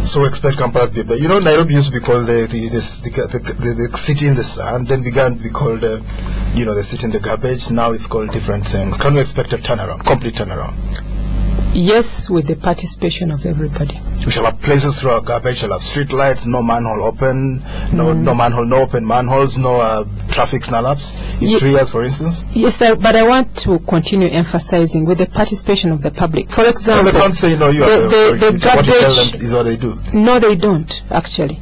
So expect Kampala to be better. You know, Nairobi used to be called the city in the sun, then began to be called, the city in the garbage. Now it's called different things. Can we expect a turnaround, complete turnaround? Yes, with the participation of everybody. We shall have places through our garbage, shall have street lights, no manhole open, no open manholes, no traffic snarl-ups in 3 years, for instance? Yes, sir, but I want to continue emphasizing with the participation of the public. For example, they can't say, you are the garbage, what you tell them is what they do. No, they don't, actually.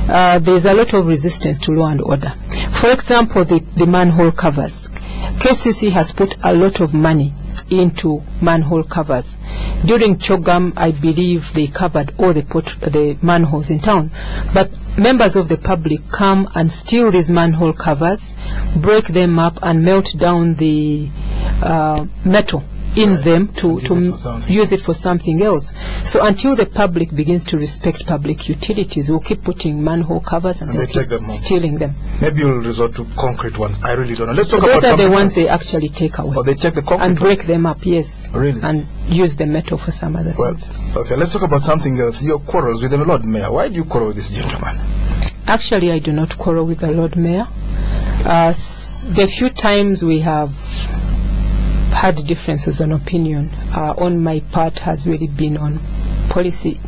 There's a lot of resistance to law and order. For example, the manhole covers. KCC has put a lot of money into manhole covers. During Chogam, I believe they covered all the manholes in town. But members of the public come and steal these manhole covers, break them up and melt down the metal in them to use it for something else. So until the public begins to respect public utilities, we'll keep putting manhole covers and they take them stealing them. Maybe you'll resort to concrete ones. I really don't know. Let's talk about those are the ones they actually take away. Oh, they take the concrete and break them up, yes. Really? And use the metal for some other things. Okay, let's talk about something else. Your quarrels with the Lord Mayor. Why do you quarrel with this gentleman? Actually, I do not quarrel with the Lord Mayor. The few times we have had differences on opinion on my part has really been on policy,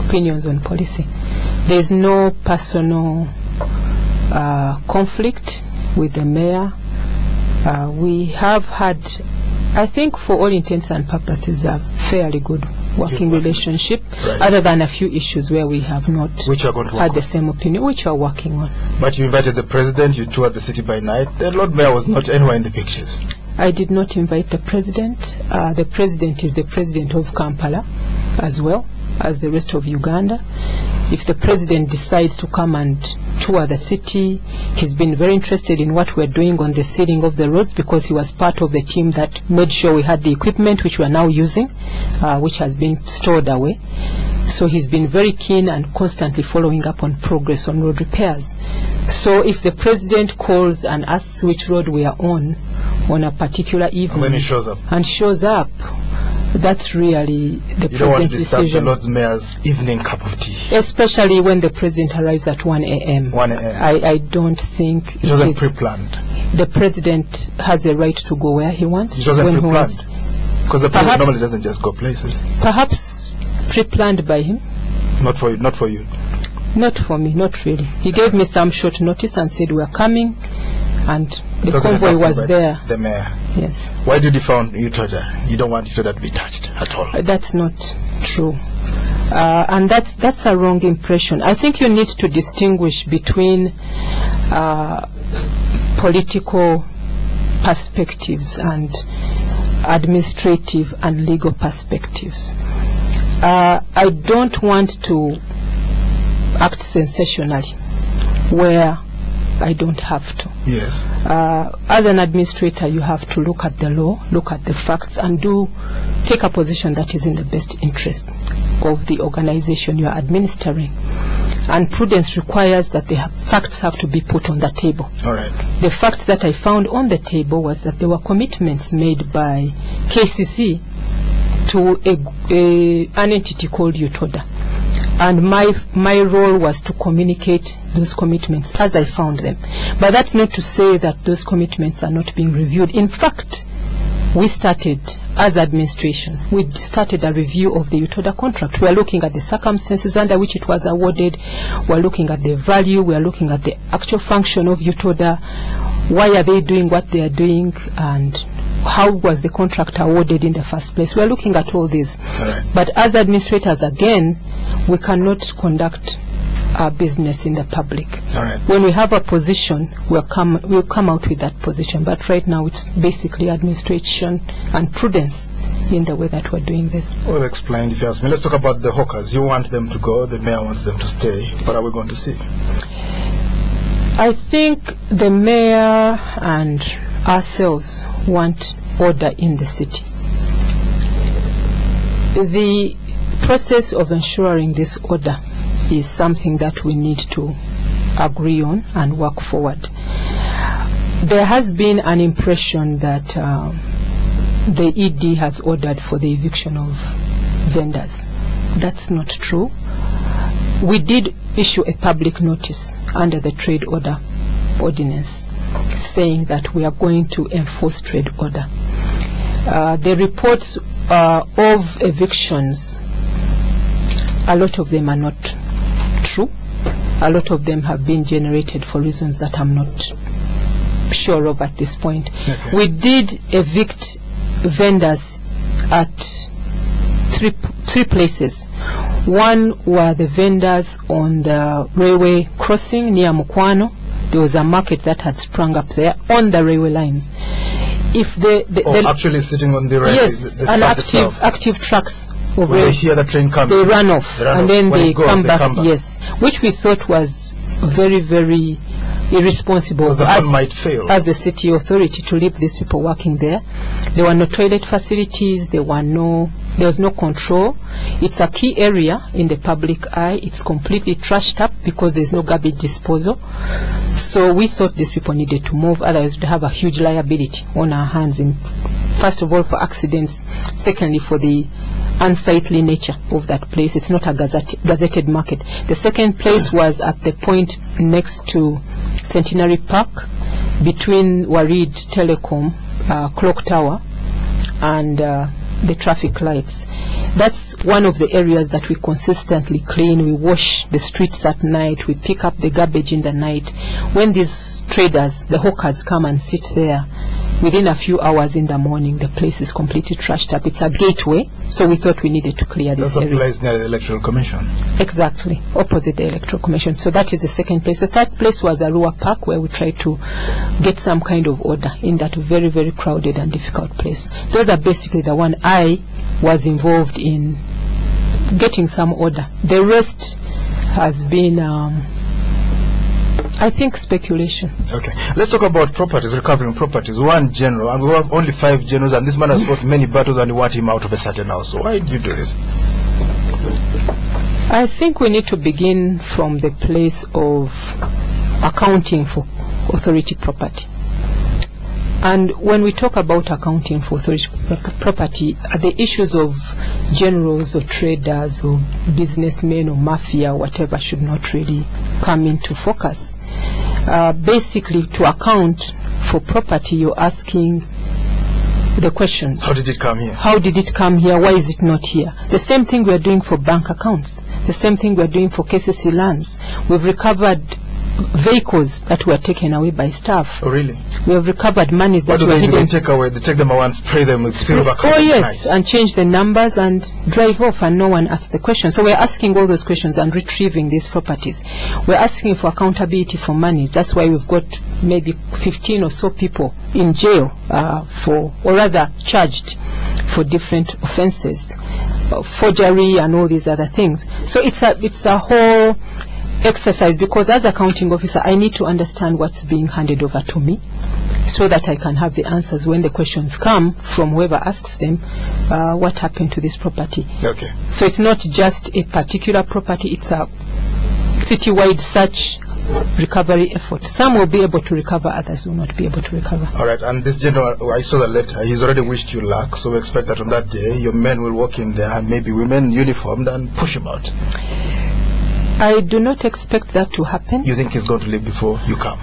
opinions on policy. There's no personal conflict with the mayor. We have had, I think for all intents and purposes, a fairly good working relationship, other than a few issues where we have not had the same opinion, which we are working on. But you invited the president, you toured the city by night. The Lord Mayor was not anywhere in the pictures. I did not invite the president. The president is the president of Kampala as well as the rest of Uganda. If the president decides to come and tour the city, he's been very interested in what we're doing on the sealing of the roads, because he was part of the team that made sure we had the equipment which we are now using, which has been stored away. So he's been very keen and constantly following up on progress on road repairs. So if the president calls and asks which road we are on a particular evening, and then he shows up, that's really the president's decision. The Lord Mayor's evening cup of tea, especially when the president arrives at 1 a.m. 1 a.m. I don't think it wasn't pre-planned. The president has a right to go where he wants. It wasn't pre-planned, because the president normally doesn't just go places. Perhaps pre-planned by him. Not for you. Not for you. Not for me. Not really. He gave me some short notice and said we're coming, and the convoy was there. The mayor. Yes. Why did you found Utoda? You don't want Utoda to be touched at all. That's not true. And that's a wrong impression. I think you need to distinguish between political perspectives and administrative and legal perspectives. I don't want to act sensationally where I don't have to. Yes. As an administrator, you have to look at the law, look at the facts, and take a position that is in the best interest of the organization you are administering. And prudence requires that the facts have to be put on the table. All right. The facts that I found on the table was that there were commitments made by KCC to an entity called Utoda. And my role was to communicate those commitments as I found them. But that's not to say that those commitments are not being reviewed. In fact, we started, as administration, we started a review of the Utoda contract. We are looking at the circumstances under which it was awarded. We are looking at the value. We are looking at the actual function of Utoda. Why are they doing what they are doing? And how was the contract awarded in the first place? We are looking at all these. Right. But as administrators, again, we cannot conduct our business in the public. Right. When we have a position, we'll come out with that position. But right now, it's basically administration and prudence in the way that we're doing this. Well explained, if you ask me. Let's talk about the hawkers. You want them to go, the mayor wants them to stay. What are we going to see? I think the mayor and ourselves want order in the city. The process of ensuring this order is something that we need to agree on and work forward. There has been an impression that the ED has ordered for the eviction of vendors. That's not true. We did issue a public notice under the trade order ordinance saying that we are going to enforce trade order. The reports of evictions, a lot of them are not true. A lot of them have been generated for reasons that I'm not sure of at this point. Okay. We did evict vendors at three places. One were the vendors on the railway crossing near Mukwano. There was a market that had sprung up there on the railway lines. If actually sitting on the railway, yes, and active trucks. When they hear the train coming, they run off, and then they come back. Yes, which we thought was very, very irresponsible as the city authority to leave these people working there. There were no toilet facilities. There was no control. It's a key area in the public eye. It's completely trashed up because there's no garbage disposal. So we thought these people needed to move, otherwise we'd have a huge liability on our hands, first of all for accidents, secondly for the unsightly nature of that place. It's not a gazetted market. The second place was at the point next to Centenary Park, between Warid Telecom clock tower and the traffic lights. That's one of the areas that we consistently clean. We wash the streets at night. We pick up the garbage in the night. When these traders, the hawkers, come and sit there, within a few hours in the morning, the place is completely trashed up. It's a gateway, so we thought we needed to clear this area. That's a place near the Electoral Commission. Exactly, opposite the Electoral Commission. So that is the second place. The third place was Arua Park, where we tried to get some kind of order in that very, very crowded and difficult place. Those are basically the one I was involved in getting some order. The rest has been I think speculation. Okay, let's talk about properties, recovering properties. One general, and we have only 5 generals, and this man has fought many battles and you want him out of a certain house. So why did you do this? I think we need to begin from the place of accounting for authority property. And when we talk about accounting for authority property, the issues of generals or traders or businessmen or mafia or whatever should not really come into focus. Basically, to account for property, you're asking the questions. How did it come here? How did it come here? Why is it not here? The same thing we're doing for bank accounts. The same thing we're doing for KCC lands. We've recovered vehicles that were taken away by staff. Oh, really? We have recovered monies that were hidden. What do they take away? They take them away and spray them with silver color. Oh, yes, and change the numbers and drive off, and no one asks the question. So we're asking all those questions and retrieving these properties. We're asking for accountability for monies. That's why we've got maybe 15 or so people in jail or rather charged for different offenses, forgery and all these other things. So it's a whole exercise, because as accounting officer I need to understand what's being handed over to me so that I can have the answers when the questions come from whoever asks them, what happened to this property. Okay. So it's not just a particular property, it's a citywide search recovery effort. Some will be able to recover, others will not be able to recover. All right, and this general, I saw the letter, he's already wished you luck, so we expect that on that day your men will walk in there, and maybe women uniformed, and push him out. I do not expect that to happen. You think he's going to leave before you come?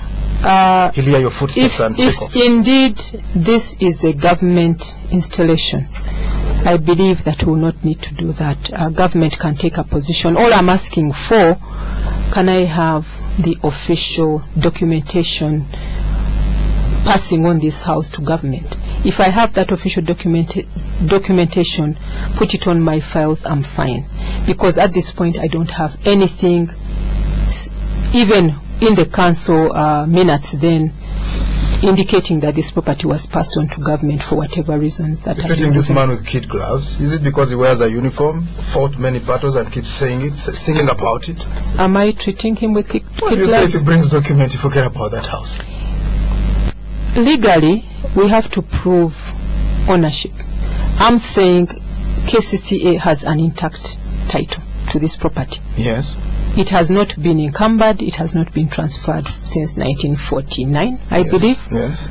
He'll hear your footsteps and take off. If indeed this is a government installation, I believe that we will not need to do that. Government can take a position. All I'm asking for, can I have the official documentation passing on this house to government? If I have that official documentation, put it on my files, I'm fine. Because at this point I don't have anything, even in the council minutes then, indicating that this property was passed on to government for whatever reasons. That you're treating this man with kid gloves. Is it because he wears a uniform, fought many battles and keeps saying it, singing about it? Am I treating him with kid gloves? You say if he brings document, you forget about that house. Legally, we have to prove ownership. I'm saying KCCA has an intact title to this property. Yes. It has not been encumbered. It has not been transferred since 1949, I believe. Yes.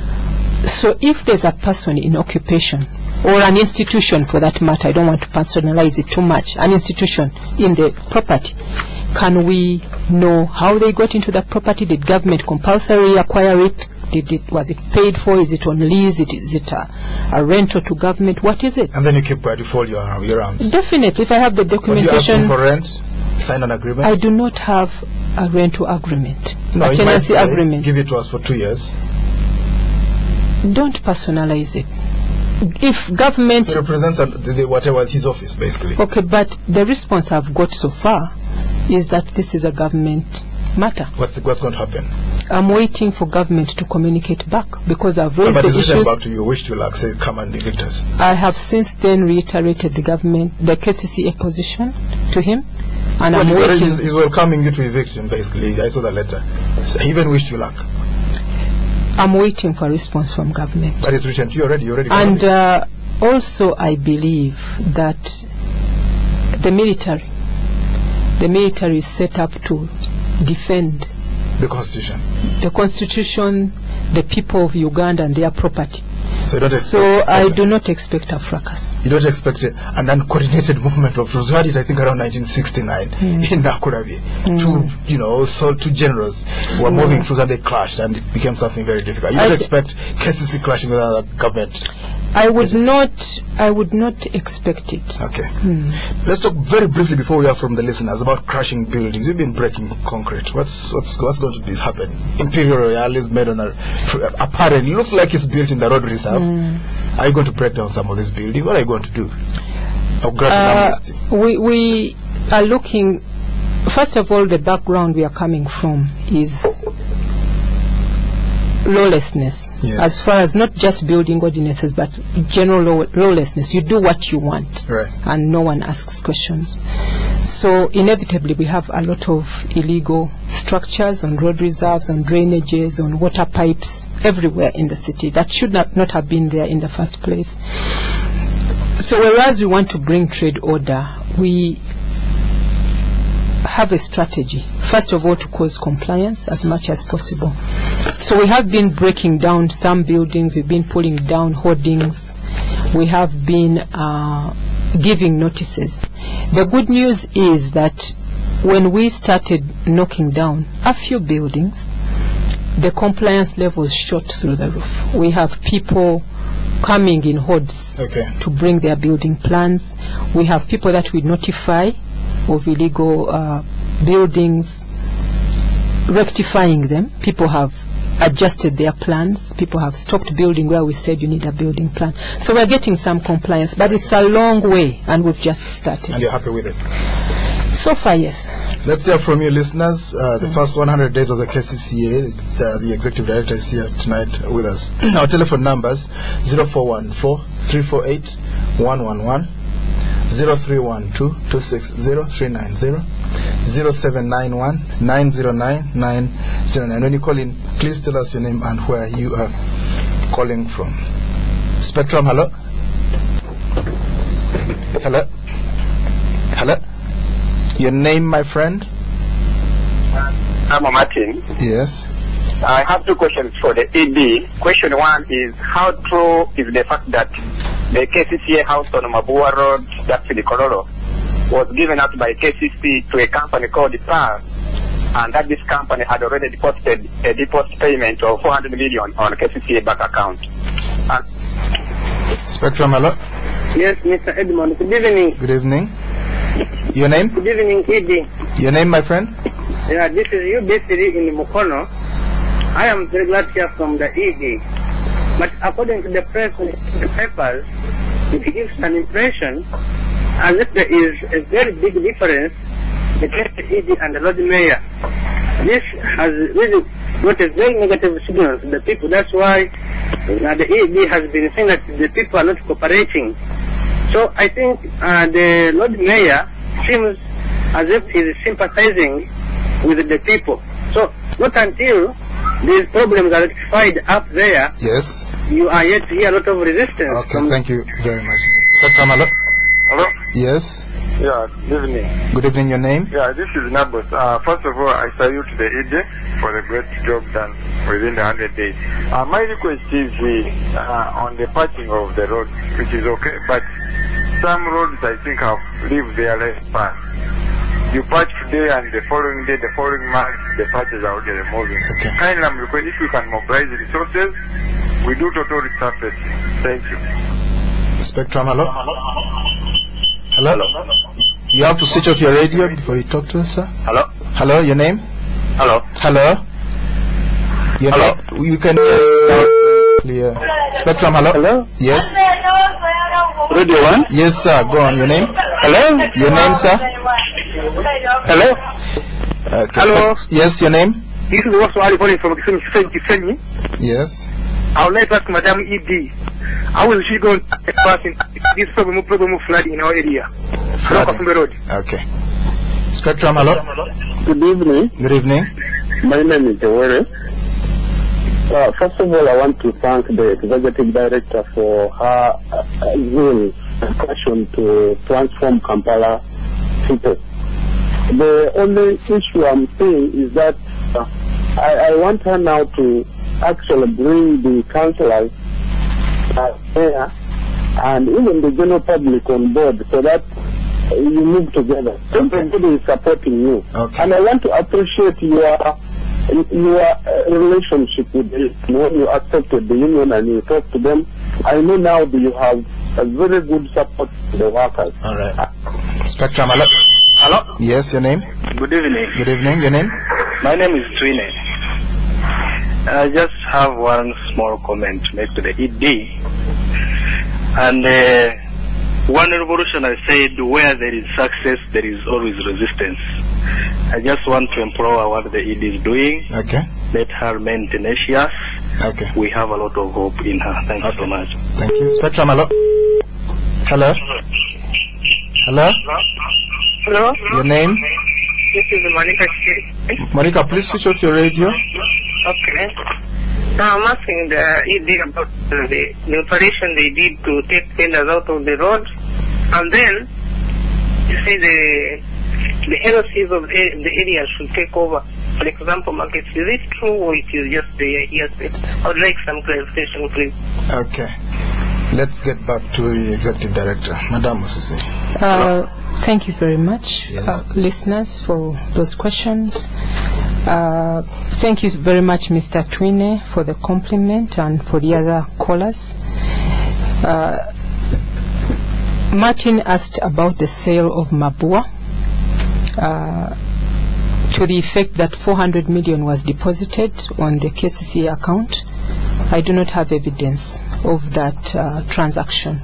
So if there's a person in occupation or an institution for that matter, I don't want to personalize it too much, an institution in the property, can we know how they got into the property? Did government compulsory acquire it? Was it paid for? Is it on lease? Is it a rental to government? What is it? And then you keep quiet, you fold your arms. Definitely. If I have the documentation. When you ask for rent, sign an agreement? I do not have a rental agreement. No, a tenancy agreement. Give it to us for 2 years. Don't personalize it. If government... It represents whatever his office, basically. Okay, but the response I've got so far is that this is a government matter. What's going to happen? I'm waiting for government to communicate back because I've raised the issues. Back to you, wish to say, come and evict us. I have since then reiterated the KCCA position to him, and I'm waiting. He's welcoming you to evict him, basically. I saw the letter. So he even wished you luck. I'm waiting for a response from government. That is written to you already. And also, I believe that the military is set up to defend the Constitution. The Constitution, the people of Uganda and their property. So I do not expect a fracas. You don't expect an uncoordinated movement of troops. We had it, I think, around 1969 in Nakurabi. Two generals were moving through and they clashed, and it became something very difficult. You don't expect KCC clashing with another government. I would not expect it. Okay. Let's talk very briefly before we hear from the listeners about crashing buildings. You've been breaking concrete. What's going to happen? Imperial Royale is made on apparently looks like it's built in the road reserve. Are you going to break down some of this building? What are you going to do? We are looking. First of all, the background we are coming from is lawlessness, as far as not just building ordinances but general lawlessness. You do what you want, and no one asks questions. So inevitably we have a lot of illegal structures on road reserves, on drainages, on water pipes everywhere in the city that should not have been there in the first place. So whereas we want to bring trade order, we have a strategy, first of all, to cause compliance as much as possible. So we have been breaking down some buildings, we've been pulling down hoardings, we have been giving notices. The good news is that when we started knocking down a few buildings, the compliance levels shot through the roof. We have people coming in hordes to bring their building plans. We have people that we notify of illegal buildings, rectifying them. People have adjusted their plans. People have stopped building where we said you need a building plan. So we're getting some compliance, but it's a long way, and we've just started. And you're happy with it? So far, yes. Let's hear from you, listeners. The first 100 days of the KCCA, the Executive Director is here tonight with us. Our telephone numbers 0414-348-111, 0312-260-390, 0791-909-909. When you call in, please tell us your name and where you are calling from. Spectrum, hello? Hello? Hello? Your name, my friend? I'm Martin. Yes. I have two questions for the ED. Question one is, how true is the fact that the KCCA house on Mabua Road, that's in the Kororo, was given out by KCC to a company called PAR, and that this company had already deposited a deposit payment of 400 million on KCCA bank account? Spectrum, hello? Yes, Mr. Edmond. Good evening. Good evening. Your name? Good evening, ED. Your name, my friend? Yeah, this is you basically in Mukono. I am very glad to hear from the ED. But according to the press and the papers, it gives an impression as if there is a very big difference between the ED and the Lord Mayor. This has really got a very negative signal to the people. That's why the ED has been saying that the people are not cooperating. So I think the Lord Mayor seems as if he is sympathizing with the people. So not until these problems are rectified up there, yes, you are yet to hear a lot of resistance. Okay, thank you very much. Spectrum, hello? Hello? Yes. Yeah, good evening. Good evening, your name? Yeah, this is Nabos. First of all, I salute the ED for the great job done within the 100 days. My request is on the patching of the roads, which is okay, but some roads I think have lived their lifespan. You patch today and the following day, the following month, the patches are already removing. Okay. Kindly, I'm requesting if you can mobilize resources, we do total resurfacing. Thank you. Spectrum, hello? Hello? You have to switch off your radio before you talk to us, sir. Hello? Hello, your name? Hello? Hello? Your Hello? name? You can clear. Spectrum, hello? Hello? Yes? Radio 1? Yes, sir. Go on. Your name? Hello? Your name, sir? Hello? Hello? Yes, your name? This is also Ali calling from Kisenyi. Yes. I would like to ask Madam E.D. how is she going to pass in this problem of flood in our area? Flooding. From the road. Okay. Spectrum, hello? Good evening. Good evening. My name is Ewere. First of all, I want to thank the executive director for her zeal and passion to transform Kampala City. The only issue I'm seeing is that I want her now to actually bring the councillors there and even the general public on board so that you move together. Everybody is supporting you. Okay. And I want to appreciate your relationship with the when you accepted the union and you talk to them. I know now that you have a very good support for the workers. All right. Spectrum, hello? Hello? Yes, your name? Good evening. Good evening. Your name? My name is Twine. I just have one small comment to make to the ED. And one revolutionary said, where there is success, there is always resistance. I just want to implore what the ED is doing. Okay. Let her remain tenacious. Okay. We have a lot of hope in her. Thank you so much. Thank you. Spectrum, hello? Hello? Hello? Hello? Your name? This is Monica. Monica, please switch off your radio. Okay. Now I'm asking the ED about the operation they did to take tenders out of the road, and then you say the LOCs of the area should take over. For example, markets. Is it true or it is just the hearsay? I would like some clarification, please. Okay. Let's get back to the executive director, Madam Musisi. Thank you very much, Yes. listeners, for those questions. Thank you very much, Mr. Twine, for the compliment and for the other callers. Martin asked about the sale of Mabua, to the effect that 400 million was deposited on the KCCA account. I do not have evidence of that transaction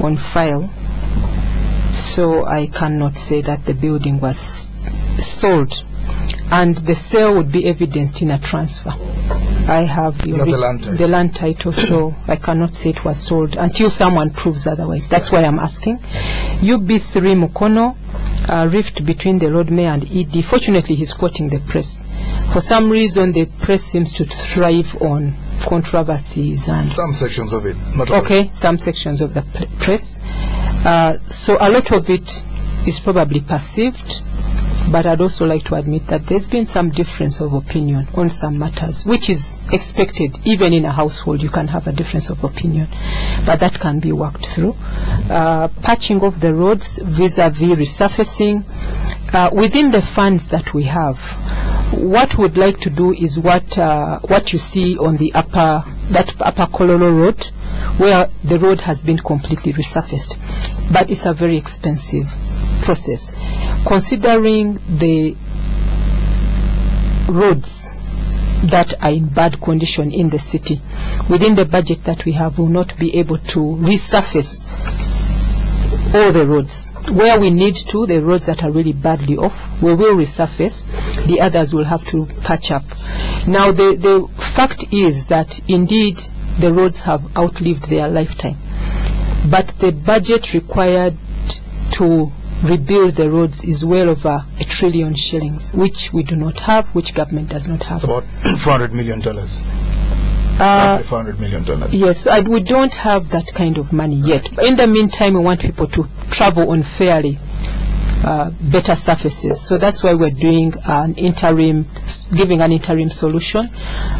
on file, so I cannot say that the building was sold, and the sale would be evidenced in a transfer. I have You have the land title. So I cannot say it was sold until someone proves otherwise. That's why I'm asking. UB3 Mukono, rift between the road mayor and ED. Fortunately, he's quoting the press. For some reason, the press seems to thrive on controversies and Some sections of it. Not all. okay, some sections of the press. So a lot of it is probably perceived, but I'd also like to admit that there's been some difference of opinion on some matters, which is expected. Even in a household, you can have a difference of opinion, but that can be worked through. Patching of the roads vis-a-vis resurfacing. Within the funds that we have, what we'd like to do is what you see on the upper Kololo Road, where the road has been completely resurfaced, but it's a very expensive process. Considering the roads that are in bad condition in the city, within the budget that we have, will not be able to resurface all the roads. Where we need to, the roads that are really badly off, we will resurface. The others will have to patch up. Now, the fact is that indeed the roads have outlived their lifetime, but the budget required to rebuild the roads is well over $1 trillion shillings, which we do not have, which government does not have. It's about $400 million. Roughly $400 million. Yes, we don't have that kind of money yet. But in the meantime, we want people to travel unfairly better surfaces. So that's why we're doing giving an interim solution,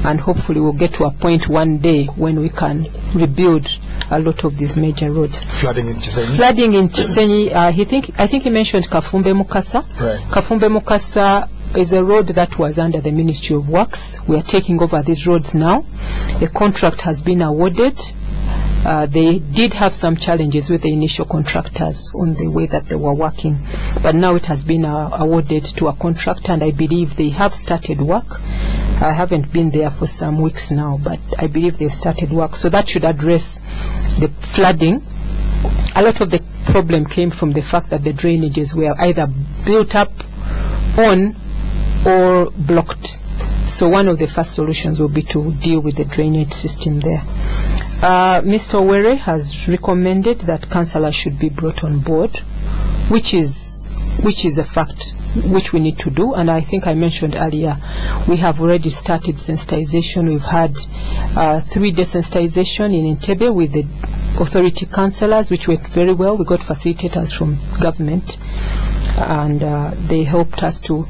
and hopefully we'll get to a point one day when we can rebuild a lot of these major roads. Flooding in Chisenyi? Flooding in Chisenyi, I think he mentioned Kafumbe Mukasa. Right. Kafumbe Mukasa is a road that was under the Ministry of Works. We are taking over these roads now. A contract has been awarded. They did have some challenges with the initial contractors on the way that they were working, but now it has been awarded to a contractor, and I believe they have started work. I haven't been there for some weeks now, but I believe they've started work. So that should address the flooding. A lot of the problem came from the fact that the drainages were either built up on or blocked. So one of the first solutions will be to deal with the drainage system there. Mr. Were has recommended that councillors should be brought on board, which is a fact which we need to do. And I think I mentioned earlier, we have already started sensitization. We've had 3-day sensitization in Entebbe with the authority councillors, which went very well. We got facilitators from government, and they helped us to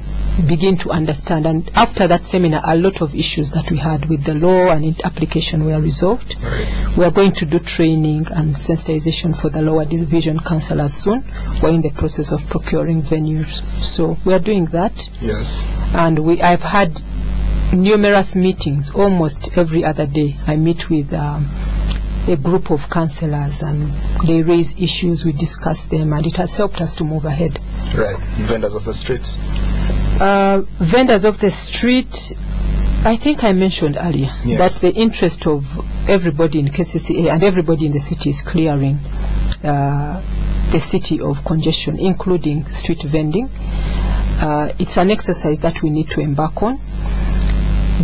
begin to understand. And after that seminar, a lot of issues that we had with the law and application were resolved. We are going to do training and sensitization for the lower division councillors soon. We're in the process of procuring venues, so we are doing that. Yes. And I've had numerous meetings almost every other day. I meet with a group of councillors, and they raise issues, we discuss them, and it has helped us to move ahead. Right. Vendors of the street? Vendors of the street, I think I mentioned earlier, yes, that the interest of everybody in KCCA and everybody in the city is clearing the city of congestion, including street vending. It's an exercise that we need to embark on,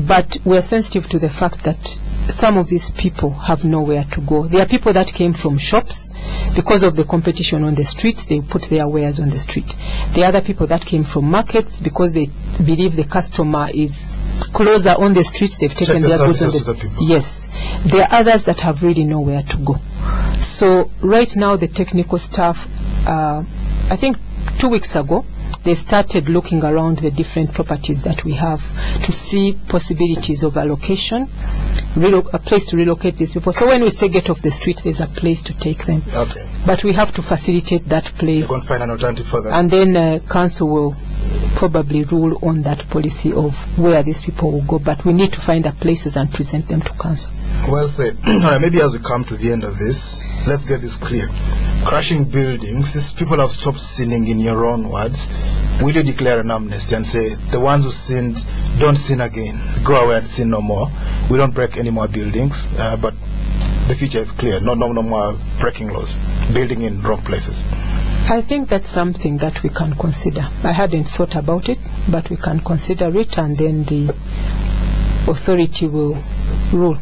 but we're sensitive to the fact that some of these people have nowhere to go. There are people that came from shops because of the competition on the streets. They put their wares on the street. There are other people that came from markets because they believe the customer is closer on the streets. They've taken their goods on the people. Yes. There are others that have really nowhere to go. So right now the technical staff, I think 2 weeks ago, they started looking around the different properties that we have to see possibilities of allocation, a place to relocate these people. So when we say get off the street, there's a place to take them. Okay. But we have to facilitate that place. You're going to find an alternative for them. And then council will probably rule on that policy of where these people will go. But we need to find the places and present them to council. Well said. Maybe as we come to the end of this, let's get this clear. Crashing buildings, since people have stopped sinning, in your own words, will you declare an amnesty and say the ones who sinned don't sin again, go away and sin no more? We don't break any more buildings, but the future is clear. No more breaking laws, building in wrong places. I think that's something that we can consider. I hadn't thought about it, but we can consider it, and then the authority will rule.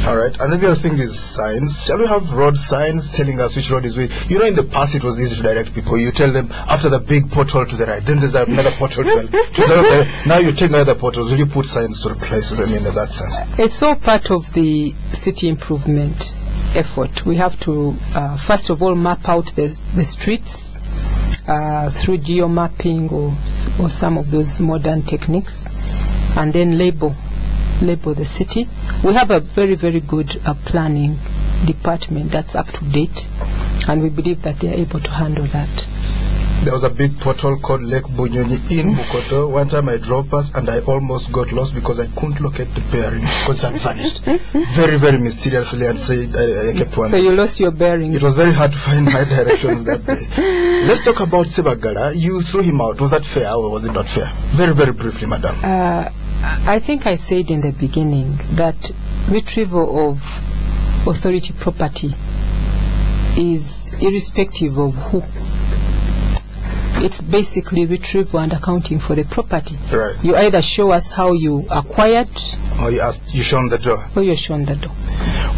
All right. And then the other thing is signs. Shall we have road signs telling us which road is which? You know, in the past it was easy to direct people. You tell them after the big pothole to the right, then there's another pothole to the left. Now you take other potholes. Will you put signs to replace them in that sense? It's all part of the city improvement effort. We have to first of all map out the streets through geomapping or some of those modern techniques, and then label the city. We have a very, very good planning department that's up to date, and we believe that they are able to handle that. There was a big pothole called Lake Bunyonyi in Bukoto. One time I drove past and I almost got lost because I couldn't locate the bearing because it had vanished. Very, very mysteriously, and I kept wondering. So you lost your bearings. It was very hard to find my directions that day. Let's talk about Semakula. You threw him out. Was that fair or was it not fair? Very, very briefly, madam. I think I said in the beginning that retrieval of authority property is irrespective of who. It's basically retrieval and accounting for the property. Right. You either show us how you acquired, or you shown the door. Or you're shown the door.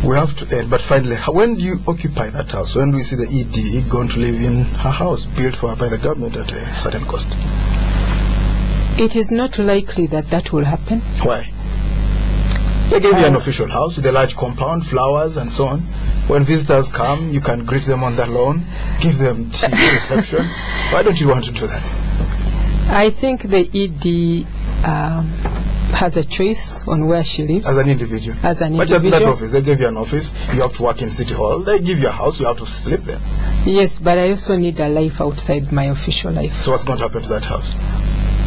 We have to end, but finally, when do you occupy that house? When do we see the ED going to live in her house built for her by the government at a certain cost? It is not likely that will happen. Why? They gave you an official house with a large compound, flowers and so on. When visitors come, you can greet them on the lawn, give them tea receptions. Why don't you want to do that? I think the ED has a choice on where she lives. As an individual? As an but individual. But that office, they give you an office, you have to work in City Hall, they give you a house, you have to sleep there. Yes, but I also need a life outside my official life. So what's going to happen to that house?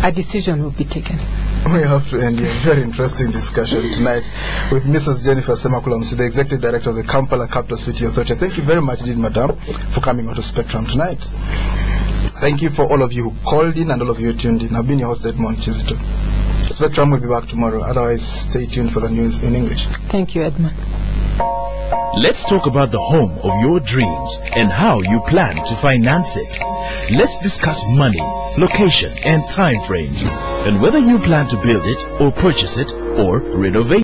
A decision will be taken. We have to end here. Very interesting discussion tonight with Mrs. Jennifer Semakula, the Executive Director of the Kampala Capital City Authority. Thank you very much indeed, Madam, for coming on to Spectrum tonight. Thank you for all of you who called in and all of you who tuned in. I've been your host, Edmond Chizito. Spectrum will be back tomorrow. Otherwise, stay tuned for the news in English. Thank you, Edmond. Let's talk about the home of your dreams and how you plan to finance it. Let's discuss money, location, and time frames, and whether you plan to build it or purchase it or renovate.